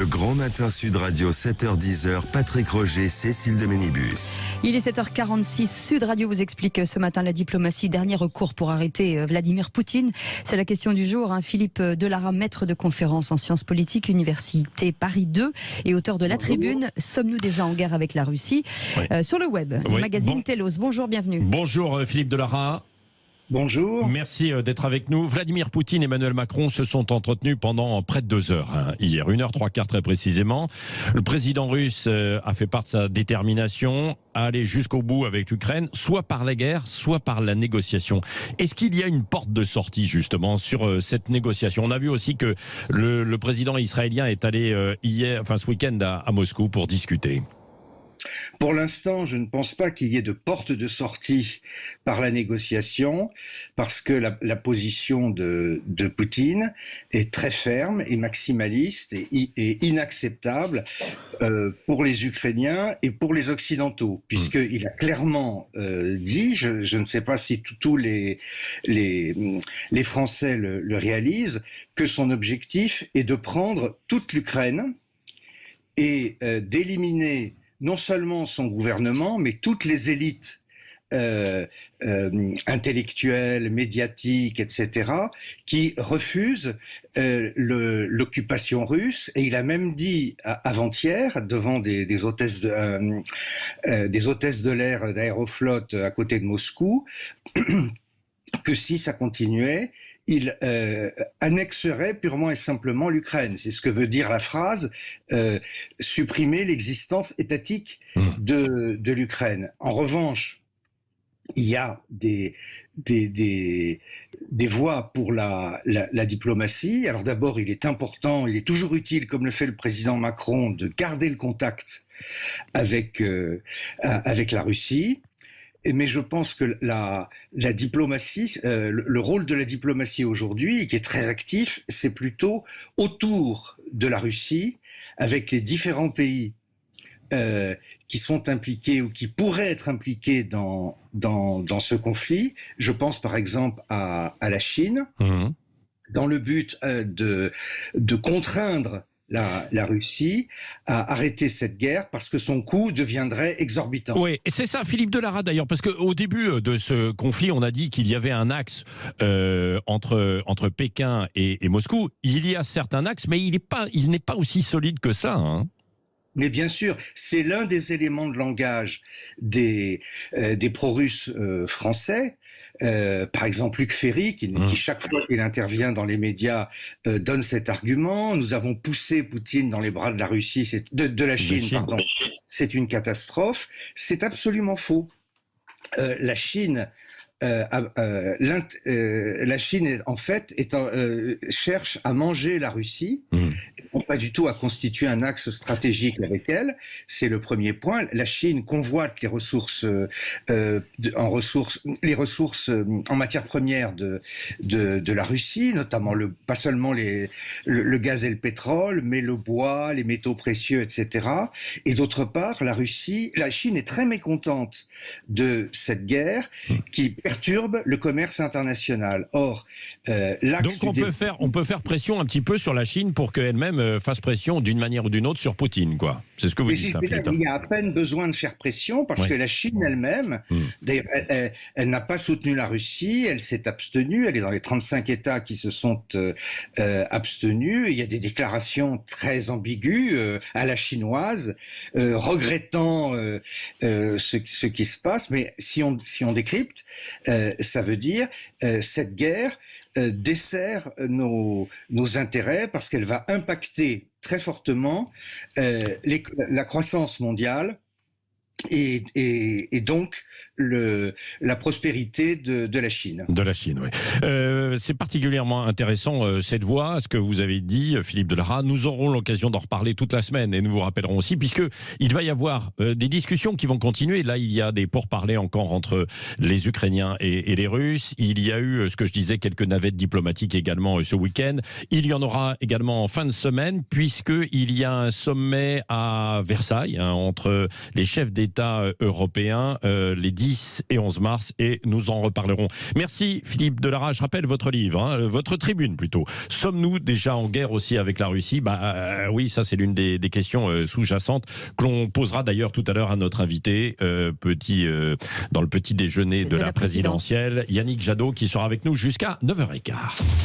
Le Grand Matin Sud Radio, 7h-10h, Patrick Roger, Cécile de Ménibus. Il est 7h46, Sud Radio vous explique ce matin la diplomatie, dernier recours pour arrêter Vladimir Poutine. C'est la question du jour. Philippe Delara, maître de conférence en sciences politiques, Université Paris 2 et auteur de La Tribune. Sommes-nous déjà en guerre avec la Russie? Sur le web, le magazine Telos. Bonjour, bienvenue. Bonjour Philippe Delara. Bonjour. Merci d'être avec nous. Vladimir Poutine et Emmanuel Macron se sont entretenus pendant près de 2 heures, hier, 1h03 très précisément. Le président russe a fait part de sa détermination à aller jusqu'au bout avec l'Ukraine, soit par la guerre, soit par la négociation. Est-ce qu'il y a une porte de sortie justement sur cette négociation? On a vu aussi que le président israélien est allé ce week-end à Moscou pour discuter. Pour l'instant, je ne pense pas qu'il y ait de porte de sortie par la négociation, parce que la position de Poutine est très ferme et maximaliste et inacceptable pour les Ukrainiens et pour les Occidentaux, puisqu'il a clairement dit, je ne sais pas si tous les Français le réalisent, que son objectif est de prendre toute l'Ukraine et d'éliminer non seulement son gouvernement, mais toutes les élites intellectuelles, médiatiques, etc., qui refusent l'occupation russe. Et il a même dit avant-hier, devant des hôtesses de l'air d'Aeroflot à côté de Moscou, que si ça continuait, il annexerait purement et simplement l'Ukraine. C'est ce que veut dire la phrase supprimer l'existence étatique de l'Ukraine. En revanche, il y a des voies pour la diplomatie. Alors d'abord, il est important, il est toujours utile, comme le fait le président Macron, de garder le contact avec la Russie. Mais je pense que la diplomatie, le rôle de la diplomatie aujourd'hui, qui est très actif, c'est plutôt autour de la Russie, avec les différents pays qui sont impliqués ou qui pourraient être impliqués dans ce conflit. Je pense par exemple à la Chine, dans le but de contraindre la Russie à arrêter cette guerre parce que son coût deviendrait exorbitant. Oui, et c'est ça, Philippe Delara d'ailleurs, parce qu'au début de ce conflit, on a dit qu'il y avait un axe entre Pékin et Moscou. Il y a certes un axe, mais il n'est pas aussi solide que ça. Mais bien sûr, c'est l'un des éléments de langage des pro-russes français. Par exemple, Luc Ferry, qui chaque fois qu'il intervient dans les médias donne cet argument. Nous avons poussé Poutine dans les bras de la Russie, de la Chine, pardon. C'est une catastrophe. C'est absolument faux. La Chine, en fait, cherche à manger la Russie, non pas du tout à constituer un axe stratégique avec elle. C'est le premier point. La Chine convoite les ressources en matières premières de la Russie, notamment pas seulement le gaz et le pétrole, mais le bois, les métaux précieux, etc. Et d'autre part, la Chine est très mécontente de cette guerre qui perturbe le commerce international. Or, l'axe donc on peut faire pression un petit peu sur la Chine pour qu'elle-même fasse pression d'une manière ou d'une autre sur Poutine, quoi. C'est ce que vous dites. Il y a à peine besoin de faire pression parce que la Chine elle-même, d'ailleurs, elle n'a pas soutenu la Russie, elle s'est abstenue, elle est dans les 35 États qui se sont abstenus. Il y a des déclarations très ambiguës à la chinoise, regrettant ce qui se passe, mais si on décrypte, ça veut dire cette guerre dessert nos intérêts parce qu'elle va impacter très fortement la croissance mondiale et donc la prospérité de la Chine. De la Chine, oui. C'est particulièrement intéressant cette voie, ce que vous avez dit, Philippe Delara. Nous aurons l'occasion d'en reparler toute la semaine et nous vous rappellerons aussi, puisqu'il va y avoir des discussions qui vont continuer. Là, il y a des pourparlers encore entre les Ukrainiens et les Russes. Il y a eu, ce que je disais, quelques navettes diplomatiques également ce week-end. Il y en aura également en fin de semaine, puisqu'il y a un sommet à Versailles entre les chefs d'État États européens les 10 et 11 mars et nous en reparlerons. Merci Philippe Delara. Je rappelle votre livre, votre tribune plutôt. Sommes-nous déjà en guerre aussi avec la Russie ? Oui, ça c'est l'une des questions sous-jacentes que l'on posera d'ailleurs tout à l'heure à notre invité dans le petit déjeuner de la présidentielle, Yannick Jadot, qui sera avec nous jusqu'à 9h15.